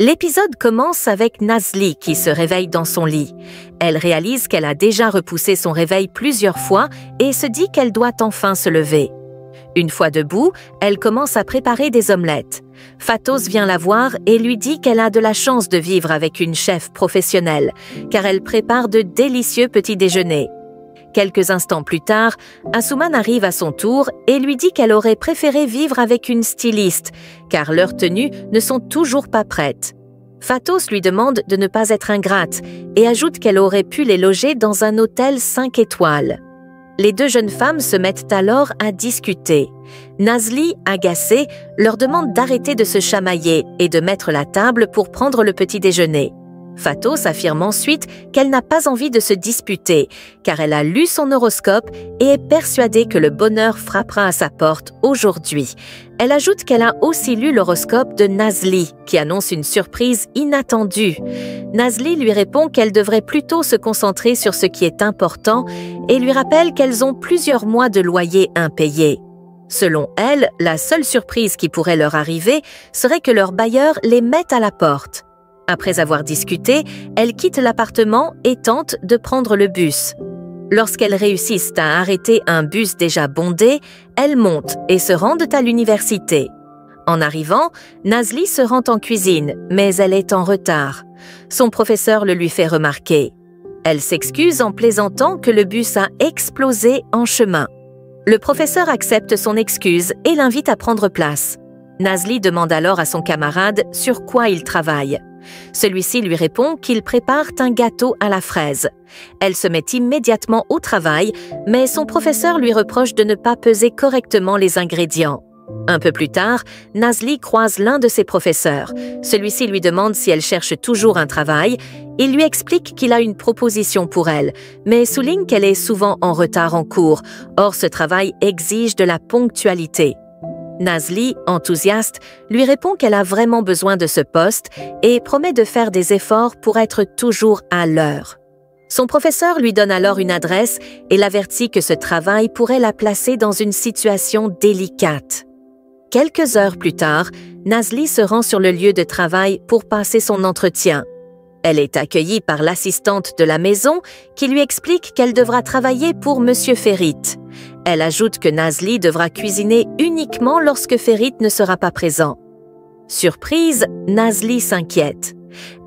L'épisode commence avec Nazli qui se réveille dans son lit. Elle réalise qu'elle a déjà repoussé son réveil plusieurs fois et se dit qu'elle doit enfin se lever. Une fois debout, elle commence à préparer des omelettes. Fatos vient la voir et lui dit qu'elle a de la chance de vivre avec une chef professionnelle, car elle prépare de délicieux petits déjeuners. Quelques instants plus tard, Asuman arrive à son tour et lui dit qu'elle aurait préféré vivre avec une styliste, car leurs tenues ne sont toujours pas prêtes. Fatos lui demande de ne pas être ingrate et ajoute qu'elle aurait pu les loger dans un hôtel 5 étoiles. Les deux jeunes femmes se mettent alors à discuter. Nazli, agacée, leur demande d'arrêter de se chamailler et de mettre la table pour prendre le petit déjeuner. Fatos affirme ensuite qu'elle n'a pas envie de se disputer, car elle a lu son horoscope et est persuadée que le bonheur frappera à sa porte aujourd'hui. Elle ajoute qu'elle a aussi lu l'horoscope de Nazli, qui annonce une surprise inattendue. Nazli lui répond qu'elle devrait plutôt se concentrer sur ce qui est important et lui rappelle qu'elles ont plusieurs mois de loyer impayés. Selon elle, la seule surprise qui pourrait leur arriver serait que leur bailleur les mette à la porte. Après avoir discuté, elles quittent l'appartement et tentent de prendre le bus. Lorsqu'elles réussissent à arrêter un bus déjà bondé, elles montent et se rendent à l'université. En arrivant, Nazli se rend en cuisine, mais elle est en retard. Son professeur le lui fait remarquer. Elle s'excuse en plaisantant que le bus a explosé en chemin. Le professeur accepte son excuse et l'invite à prendre place. Nazli demande alors à son camarade sur quoi il travaille. Celui-ci lui répond qu'il prépare un gâteau à la fraise. Elle se met immédiatement au travail, mais son professeur lui reproche de ne pas peser correctement les ingrédients. Un peu plus tard, Nazli croise l'un de ses professeurs. Celui-ci lui demande si elle cherche toujours un travail. Il lui explique qu'il a une proposition pour elle, mais souligne qu'elle est souvent en retard en cours. Or, ce travail exige de la ponctualité. Nazli, enthousiaste, lui répond qu'elle a vraiment besoin de ce poste et promet de faire des efforts pour être toujours à l'heure. Son professeur lui donne alors une adresse et l'avertit que ce travail pourrait la placer dans une situation délicate. Quelques heures plus tard, Nazli se rend sur le lieu de travail pour passer son entretien. Elle est accueillie par l'assistante de la maison qui lui explique qu'elle devra travailler pour Monsieur Ferit. Elle ajoute que Nazli devra cuisiner uniquement lorsque Ferit ne sera pas présent. Surprise, Nazli s'inquiète.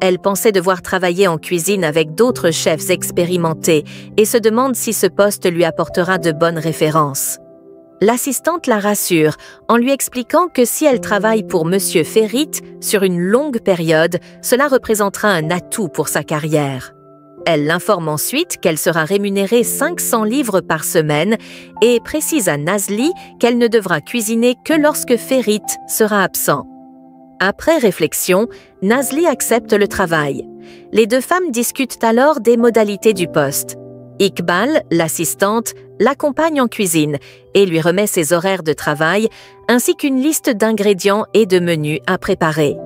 Elle pensait devoir travailler en cuisine avec d'autres chefs expérimentés et se demande si ce poste lui apportera de bonnes références. L'assistante la rassure en lui expliquant que si elle travaille pour Monsieur Ferit sur une longue période, cela représentera un atout pour sa carrière. Elle l'informe ensuite qu'elle sera rémunérée 500 livres par semaine et précise à Nazli qu'elle ne devra cuisiner que lorsque Ferit sera absent. Après réflexion, Nazli accepte le travail. Les deux femmes discutent alors des modalités du poste. Iqbal, l'assistante, l'accompagne en cuisine et lui remet ses horaires de travail ainsi qu'une liste d'ingrédients et de menus à préparer.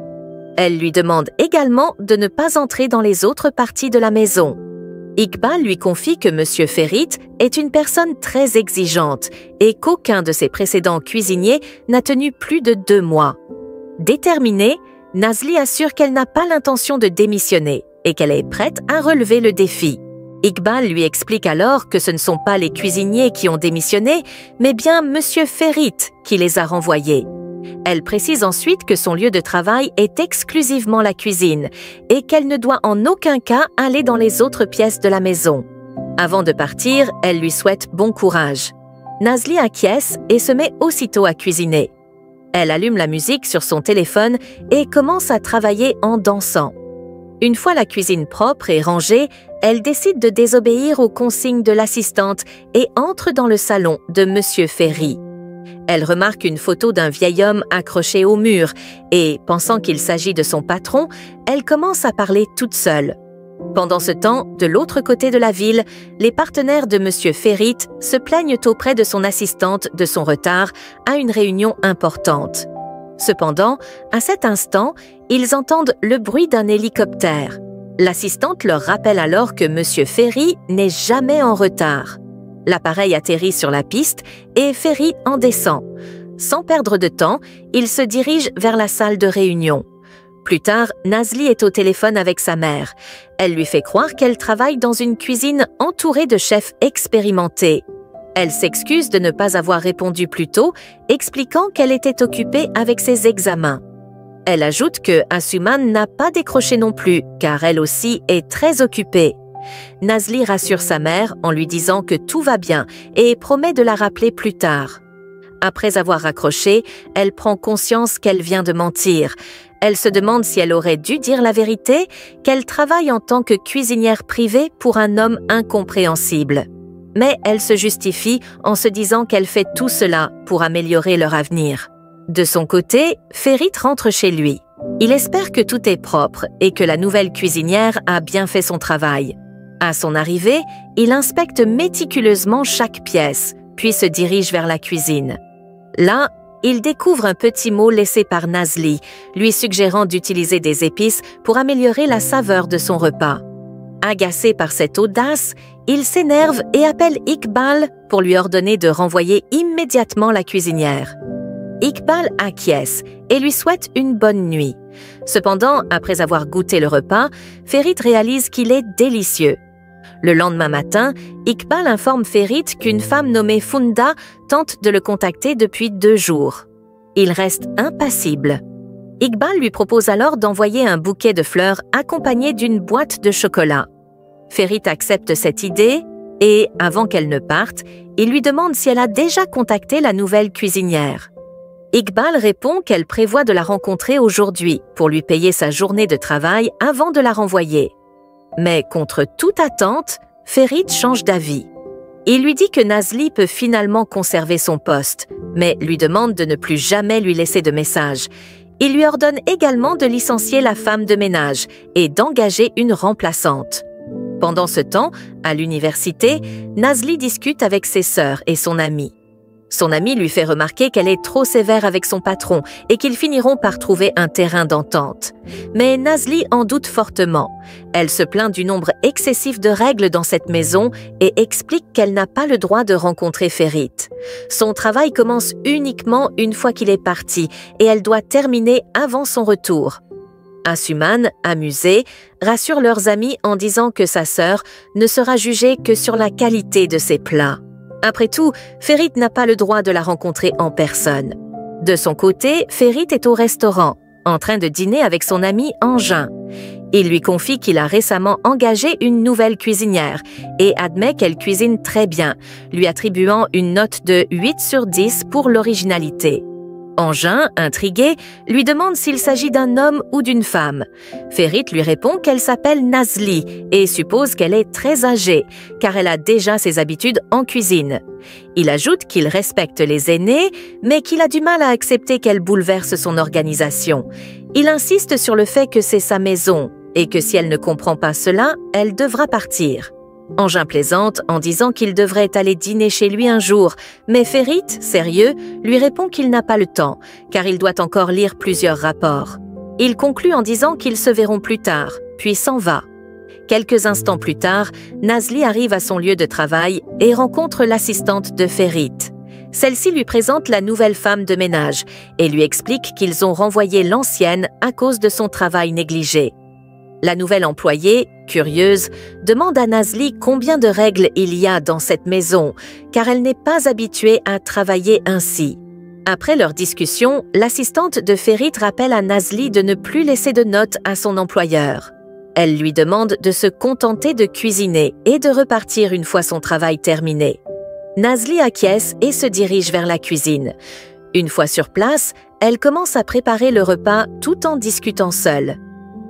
Elle lui demande également de ne pas entrer dans les autres parties de la maison. Iqbal lui confie que Monsieur Ferit est une personne très exigeante et qu'aucun de ses précédents cuisiniers n'a tenu plus de 2 mois. Déterminée, Nazli assure qu'elle n'a pas l'intention de démissionner et qu'elle est prête à relever le défi. Iqbal lui explique alors que ce ne sont pas les cuisiniers qui ont démissionné, mais bien Monsieur Ferit qui les a renvoyés. Elle précise ensuite que son lieu de travail est exclusivement la cuisine et qu'elle ne doit en aucun cas aller dans les autres pièces de la maison. Avant de partir, elle lui souhaite bon courage. Nazli acquiesce et se met aussitôt à cuisiner. Elle allume la musique sur son téléphone et commence à travailler en dansant. Une fois la cuisine propre et rangée, elle décide de désobéir aux consignes de l'assistante et entre dans le salon de Monsieur Ferit. Elle remarque une photo d'un vieil homme accroché au mur et, pensant qu'il s'agit de son patron, elle commence à parler toute seule. Pendant ce temps, de l'autre côté de la ville, les partenaires de Monsieur Ferit se plaignent auprès de son assistante de son retard à une réunion importante. Cependant, à cet instant, ils entendent le bruit d'un hélicoptère. L'assistante leur rappelle alors que Monsieur Ferit n'est jamais en retard. L'appareil atterrit sur la piste et Ferit en descend. Sans perdre de temps, il se dirige vers la salle de réunion. Plus tard, Nazli est au téléphone avec sa mère. Elle lui fait croire qu'elle travaille dans une cuisine entourée de chefs expérimentés. Elle s'excuse de ne pas avoir répondu plus tôt, expliquant qu'elle était occupée avec ses examens. Elle ajoute que Asuman n'a pas décroché non plus, car elle aussi est très occupée. Nazli rassure sa mère en lui disant que tout va bien et promet de la rappeler plus tard. Après avoir raccroché, elle prend conscience qu'elle vient de mentir. Elle se demande si elle aurait dû dire la vérité, qu'elle travaille en tant que cuisinière privée pour un homme incompréhensible. Mais elle se justifie en se disant qu'elle fait tout cela pour améliorer leur avenir. De son côté, Ferit rentre chez lui. Il espère que tout est propre et que la nouvelle cuisinière a bien fait son travail. À son arrivée, il inspecte méticuleusement chaque pièce, puis se dirige vers la cuisine. Là, il découvre un petit mot laissé par Nazli, lui suggérant d'utiliser des épices pour améliorer la saveur de son repas. Agacé par cette audace, il s'énerve et appelle Iqbal pour lui ordonner de renvoyer immédiatement la cuisinière. Iqbal acquiesce et lui souhaite une bonne nuit. Cependant, après avoir goûté le repas, Ferit réalise qu'il est délicieux. Le lendemain matin, Iqbal informe Ferit qu'une femme nommée Funda tente de le contacter depuis 2 jours. Il reste impassible. Iqbal lui propose alors d'envoyer un bouquet de fleurs accompagné d'une boîte de chocolat. Ferit accepte cette idée et, avant qu'elle ne parte, il lui demande si elle a déjà contacté la nouvelle cuisinière. Iqbal répond qu'elle prévoit de la rencontrer aujourd'hui pour lui payer sa journée de travail avant de la renvoyer. Mais contre toute attente, Ferit change d'avis. Il lui dit que Nazli peut finalement conserver son poste, mais lui demande de ne plus jamais lui laisser de message. Il lui ordonne également de licencier la femme de ménage et d'engager une remplaçante. Pendant ce temps, à l'université, Nazli discute avec ses sœurs et son amie. Son amie lui fait remarquer qu'elle est trop sévère avec son patron et qu'ils finiront par trouver un terrain d'entente. Mais Nazli en doute fortement. Elle se plaint du nombre excessif de règles dans cette maison et explique qu'elle n'a pas le droit de rencontrer Ferit. Son travail commence uniquement une fois qu'il est parti et elle doit terminer avant son retour. Asuman, amusé, rassure leurs amis en disant que sa sœur ne sera jugée que sur la qualité de ses plats. Après tout, Ferit n'a pas le droit de la rencontrer en personne. De son côté, Ferit est au restaurant, en train de dîner avec son ami Engin. Il lui confie qu'il a récemment engagé une nouvelle cuisinière et admet qu'elle cuisine très bien, lui attribuant une note de 8 sur 10 pour l'originalité. Engin, intrigué, lui demande s'il s'agit d'un homme ou d'une femme. Ferit lui répond qu'elle s'appelle Nazli et suppose qu'elle est très âgée, car elle a déjà ses habitudes en cuisine. Il ajoute qu'il respecte les aînés, mais qu'il a du mal à accepter qu'elle bouleverse son organisation. Il insiste sur le fait que c'est sa maison et que si elle ne comprend pas cela, elle devra partir. Engin plaisante en disant qu'il devrait aller dîner chez lui un jour, mais Ferit, sérieux, lui répond qu'il n'a pas le temps, car il doit encore lire plusieurs rapports. Il conclut en disant qu'ils se verront plus tard, puis s'en va. Quelques instants plus tard, Nazli arrive à son lieu de travail et rencontre l'assistante de Ferit. Celle-ci lui présente la nouvelle femme de ménage et lui explique qu'ils ont renvoyé l'ancienne à cause de son travail négligé. La nouvelle employée, curieuse, demande à Nazli combien de règles il y a dans cette maison, car elle n'est pas habituée à travailler ainsi. Après leur discussion, l'assistante de Ferit rappelle à Nazli de ne plus laisser de notes à son employeur. Elle lui demande de se contenter de cuisiner et de repartir une fois son travail terminé. Nazli acquiesce et se dirige vers la cuisine. Une fois sur place, elle commence à préparer le repas tout en discutant seule.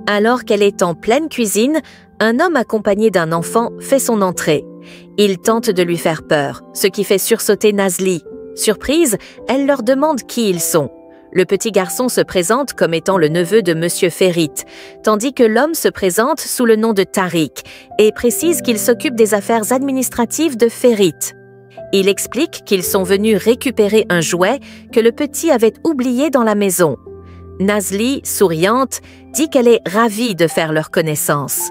Alors qu'elle est en pleine cuisine, un homme accompagné d'un enfant fait son entrée. Il tente de lui faire peur, ce qui fait sursauter Nazli. Surprise, elle leur demande qui ils sont. Le petit garçon se présente comme étant le neveu de Monsieur Ferit, tandis que l'homme se présente sous le nom de Tariq et précise qu'il s'occupe des affaires administratives de Ferit. Il explique qu'ils sont venus récupérer un jouet que le petit avait oublié dans la maison. Nazli, souriante, dit qu'elle est ravie de faire leur connaissance.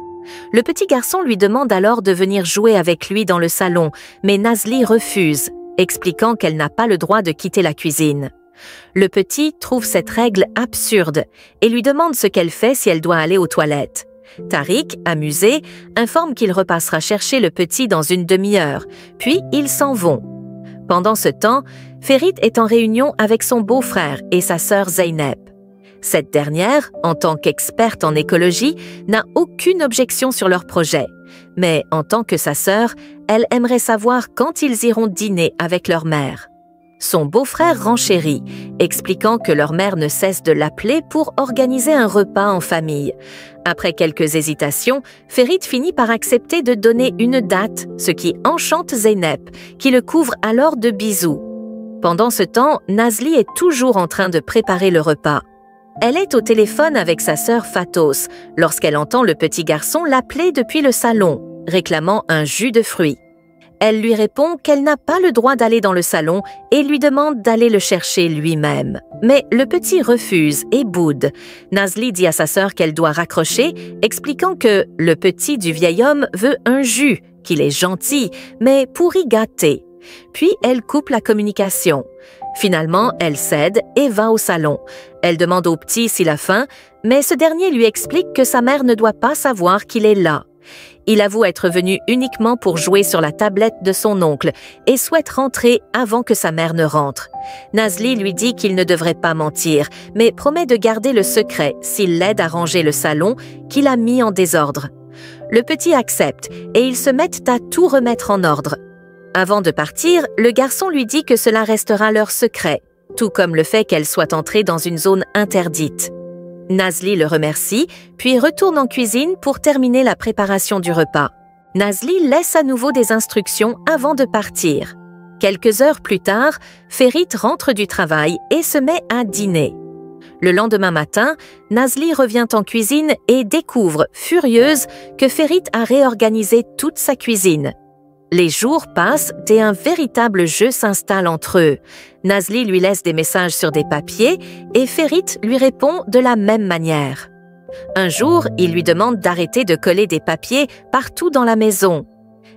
Le petit garçon lui demande alors de venir jouer avec lui dans le salon, mais Nazli refuse, expliquant qu'elle n'a pas le droit de quitter la cuisine. Le petit trouve cette règle absurde et lui demande ce qu'elle fait si elle doit aller aux toilettes. Tariq, amusé, informe qu'il repassera chercher le petit dans une demi-heure, puis ils s'en vont. Pendant ce temps, Ferit est en réunion avec son beau-frère et sa sœur Zeynep. Cette dernière, en tant qu'experte en écologie, n'a aucune objection sur leur projet. Mais en tant que sa sœur, elle aimerait savoir quand ils iront dîner avec leur mère. Son beau-frère renchérit, expliquant que leur mère ne cesse de l'appeler pour organiser un repas en famille. Après quelques hésitations, Ferit finit par accepter de donner une date, ce qui enchante Zeynep, qui le couvre alors de bisous. Pendant ce temps, Nazli est toujours en train de préparer le repas. Elle est au téléphone avec sa sœur Fatos lorsqu'elle entend le petit garçon l'appeler depuis le salon, réclamant un jus de fruits. Elle lui répond qu'elle n'a pas le droit d'aller dans le salon et lui demande d'aller le chercher lui-même. Mais le petit refuse et boude. Nazli dit à sa sœur qu'elle doit raccrocher, expliquant que le petit du vieil homme veut un jus, qu'il est gentil, mais pour y gâter. Puis elle coupe la communication. Finalement, elle cède et va au salon. Elle demande au petit s'il a faim, mais ce dernier lui explique que sa mère ne doit pas savoir qu'il est là. Il avoue être venu uniquement pour jouer sur la tablette de son oncle et souhaite rentrer avant que sa mère ne rentre. Nazli lui dit qu'il ne devrait pas mentir, mais promet de garder le secret s'il l'aide à ranger le salon qu'il a mis en désordre. Le petit accepte et ils se mettent à tout remettre en ordre. Avant de partir, le garçon lui dit que cela restera leur secret, tout comme le fait qu'elle soit entrée dans une zone interdite. Nazli le remercie, puis retourne en cuisine pour terminer la préparation du repas. Nazli laisse à nouveau des instructions avant de partir. Quelques heures plus tard, Ferit rentre du travail et se met à dîner. Le lendemain matin, Nazli revient en cuisine et découvre, furieuse, que Ferit a réorganisé toute sa cuisine. Les jours passent et un véritable jeu s'installe entre eux. Nazli lui laisse des messages sur des papiers et Ferit lui répond de la même manière. Un jour, il lui demande d'arrêter de coller des papiers partout dans la maison.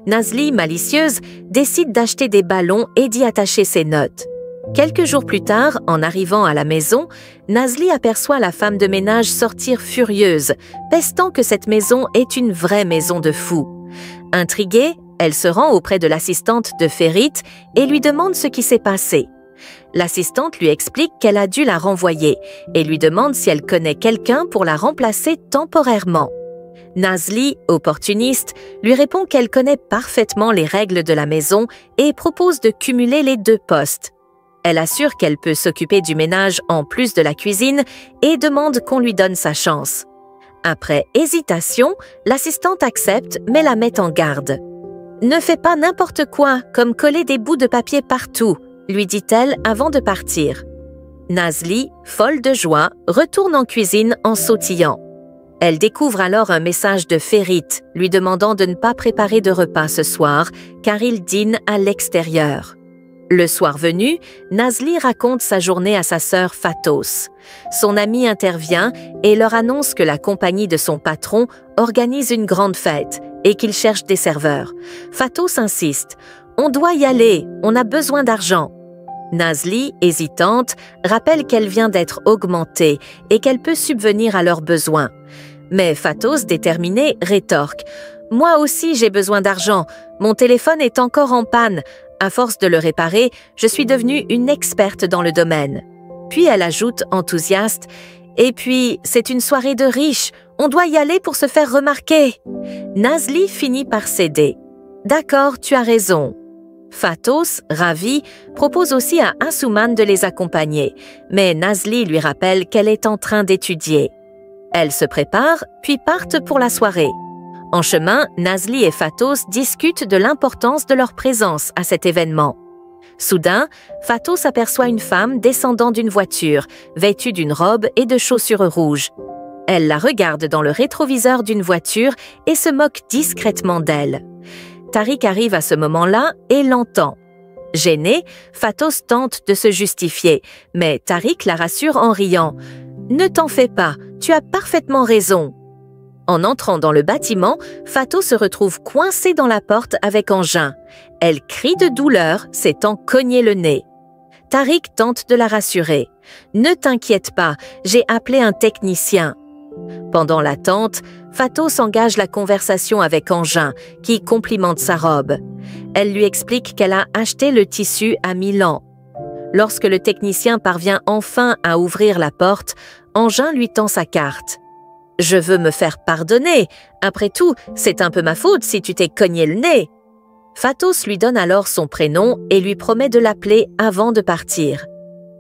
Nazli, malicieuse, décide d'acheter des ballons et d'y attacher ses notes. Quelques jours plus tard, en arrivant à la maison, Nazli aperçoit la femme de ménage sortir furieuse, pestant que cette maison est une vraie maison de fous. Intriguée, elle se rend auprès de l'assistante de Ferit et lui demande ce qui s'est passé. L'assistante lui explique qu'elle a dû la renvoyer et lui demande si elle connaît quelqu'un pour la remplacer temporairement. Nazli, opportuniste, lui répond qu'elle connaît parfaitement les règles de la maison et propose de cumuler les deux postes. Elle assure qu'elle peut s'occuper du ménage en plus de la cuisine et demande qu'on lui donne sa chance. Après hésitation, l'assistante accepte mais la met en garde. « Ne fais pas n'importe quoi, comme coller des bouts de papier partout », lui dit-elle avant de partir. Nazli, folle de joie, retourne en cuisine en sautillant. Elle découvre alors un message de Ferit, lui demandant de ne pas préparer de repas ce soir, car il dîne à l'extérieur. Le soir venu, Nazli raconte sa journée à sa sœur Fatos. Son amie intervient et leur annonce que la compagnie de son patron organise une grande fête et qu'il cherche des serveurs. Fatos insiste. « On doit y aller, on a besoin d'argent. » Nazli, hésitante, rappelle qu'elle vient d'être augmentée et qu'elle peut subvenir à leurs besoins. Mais Fatos, déterminée, rétorque. « Moi aussi j'ai besoin d'argent, mon téléphone est encore en panne. À force de le réparer, je suis devenue une experte dans le domaine. » Puis elle ajoute, enthousiaste, « Et puis, c'est une soirée de riches, on doit y aller pour se faire remarquer. » Nazli finit par céder. « D'accord, tu as raison. » Fatos, ravie, propose aussi à Assouman de les accompagner, mais Nazli lui rappelle qu'elle est en train d'étudier. Elles se préparent, puis partent pour la soirée. En chemin, Nazli et Fatos discutent de l'importance de leur présence à cet événement. Soudain, Fatos aperçoit une femme descendant d'une voiture, vêtue d'une robe et de chaussures rouges. Elle la regarde dans le rétroviseur d'une voiture et se moque discrètement d'elle. Tariq arrive à ce moment-là et l'entend. Gêné, Fatos tente de se justifier, mais Tariq la rassure en riant. « Ne t'en fais pas, tu as parfaitement raison. » En entrant dans le bâtiment, Fatos se retrouve coincée dans la porte avec engin. Elle crie de douleur, s'étant cogné le nez. Tariq tente de la rassurer. « Ne t'inquiète pas, j'ai appelé un technicien. » Pendant l'attente, Fatos engage la conversation avec Engin, qui complimente sa robe. Elle lui explique qu'elle a acheté le tissu à Milan. Lorsque le technicien parvient enfin à ouvrir la porte, Engin lui tend sa carte. « Je veux me faire pardonner. Après tout, c'est un peu ma faute si tu t'es cogné le nez. » Fatos lui donne alors son prénom et lui promet de l'appeler avant de partir.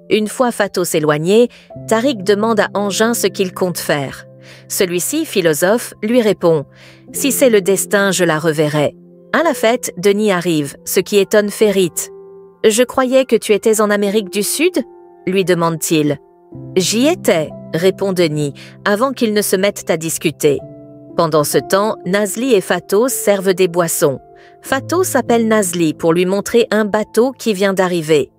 Une fois Fatos éloigné, Tariq demande à Engin ce qu'il compte faire. Celui-ci, philosophe, lui répond « Si c'est le destin, je la reverrai. » À la fête, Denis arrive, ce qui étonne Ferit. « Je croyais que tu étais en Amérique du Sud ?» lui demande-t-il. « J'y étais », répond Denis, avant qu'ils ne se mettent à discuter. Pendant ce temps, Nazli et Fatos servent des boissons. Fatos appelle Nazli pour lui montrer un bateau qui vient d'arriver.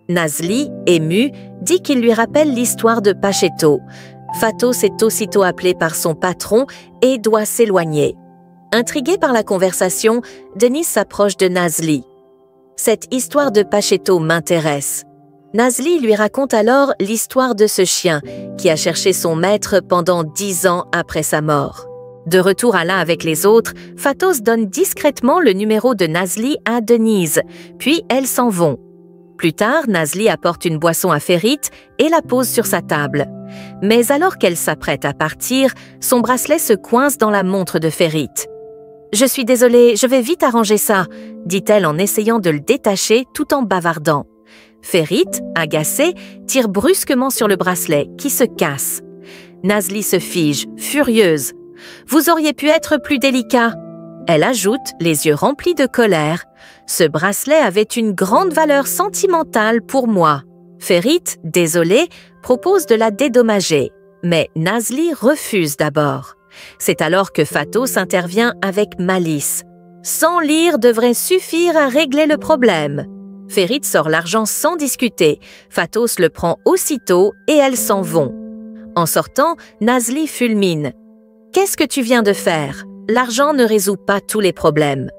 Nazli, ému, dit qu'il lui rappelle l'histoire de Pachetto. Fatos est aussitôt appelé par son patron et doit s'éloigner. Intrigué par la conversation, Denis s'approche de Nazli. « Cette histoire de Pachetto m'intéresse. » Nazli lui raconte alors l'histoire de ce chien qui a cherché son maître pendant 10 ans après sa mort. De retour à l'un avec les autres, Fatos donne discrètement le numéro de Nazli à Denise, puis elles s'en vont. Plus tard, Nazli apporte une boisson à Ferit et la pose sur sa table. Mais alors qu'elle s'apprête à partir, son bracelet se coince dans la montre de Ferit. « Je suis désolée, je vais vite arranger ça », dit-elle en essayant de le détacher tout en bavardant. Ferit, agacée, tire brusquement sur le bracelet, qui se casse. Nazli se fige, furieuse. « Vous auriez pu être plus délicat. » Elle ajoute, les yeux remplis de colère. « Ce bracelet avait une grande valeur sentimentale pour moi. » Ferit, désolée, propose de la dédommager. Mais Nazli refuse d'abord. C'est alors que Fatos intervient avec malice. « 100 lire devrait suffire à régler le problème. » Ferit sort l'argent sans discuter. Fatos le prend aussitôt et elles s'en vont. En sortant, Nazli fulmine. « Qu'est-ce que tu viens de faire? L'argent ne résout pas tous les problèmes. »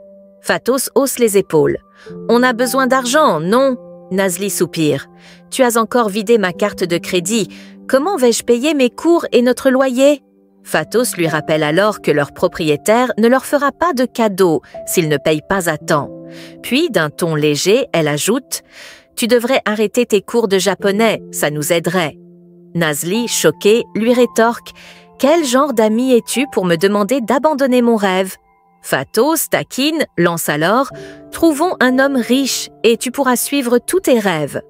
Fatos hausse les épaules. « On a besoin d'argent, non ?» Nazli soupire. « Tu as encore vidé ma carte de crédit. Comment vais-je payer mes cours et notre loyer ?» Fatos lui rappelle alors que leur propriétaire ne leur fera pas de cadeau s'ils ne payent pas à temps. Puis, d'un ton léger, elle ajoute « Tu devrais arrêter tes cours de japonais, ça nous aiderait. » Nazli, choquée, lui rétorque « Quel genre d'ami es-tu pour me demander d'abandonner mon rêve ?» Fatos, taquine, lance alors « Trouvons un homme riche et tu pourras suivre tous tes rêves. »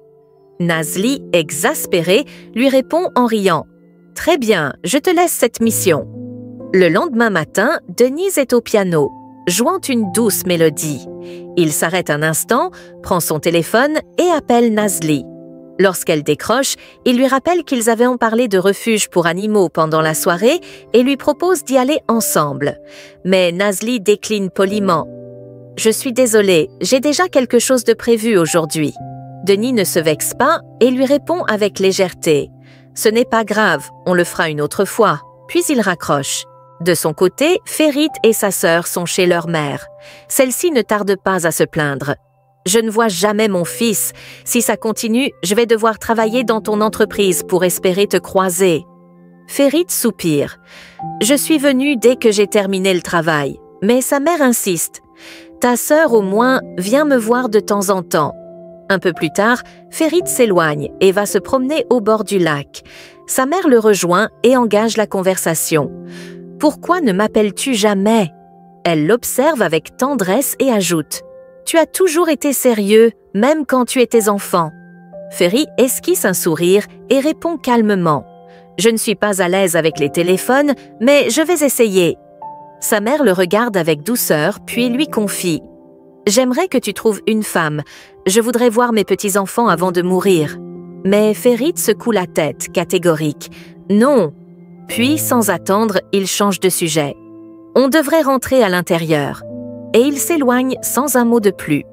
Nazli, exaspérée, lui répond en riant « Très bien, je te laisse cette mission. » Le lendemain matin, Denise est au piano, jouant une douce mélodie. Il s'arrête un instant, prend son téléphone et appelle Nazli. Lorsqu'elle décroche, il lui rappelle qu'ils avaient en parlé de refuge pour animaux pendant la soirée et lui propose d'y aller ensemble. Mais Nazli décline poliment. « Je suis désolée, j'ai déjà quelque chose de prévu aujourd'hui. » Denis ne se vexe pas et lui répond avec légèreté. « Ce n'est pas grave, on le fera une autre fois. » Puis il raccroche. De son côté, Ferit et sa sœur sont chez leur mère. Celle-ci ne tarde pas à se plaindre. « Je ne vois jamais mon fils. Si ça continue, je vais devoir travailler dans ton entreprise pour espérer te croiser. » Ferit soupire. « Je suis venue dès que j'ai terminé le travail. » Mais sa mère insiste. « Ta sœur, au moins, vient me voir de temps en temps. » Un peu plus tard, Ferit s'éloigne et va se promener au bord du lac. Sa mère le rejoint et engage la conversation. « Pourquoi ne m'appelles-tu jamais ?» Elle l'observe avec tendresse et ajoute. « Tu as toujours été sérieux, même quand tu étais enfant. » Ferit esquisse un sourire et répond calmement. « Je ne suis pas à l'aise avec les téléphones, mais je vais essayer. » Sa mère le regarde avec douceur, puis lui confie. « J'aimerais que tu trouves une femme. Je voudrais voir mes petits-enfants avant de mourir. » Mais Ferit secoue la tête, catégorique. « Non !» Puis, sans attendre, il change de sujet. « On devrait rentrer à l'intérieur. » Et il s'éloigne sans un mot de plus.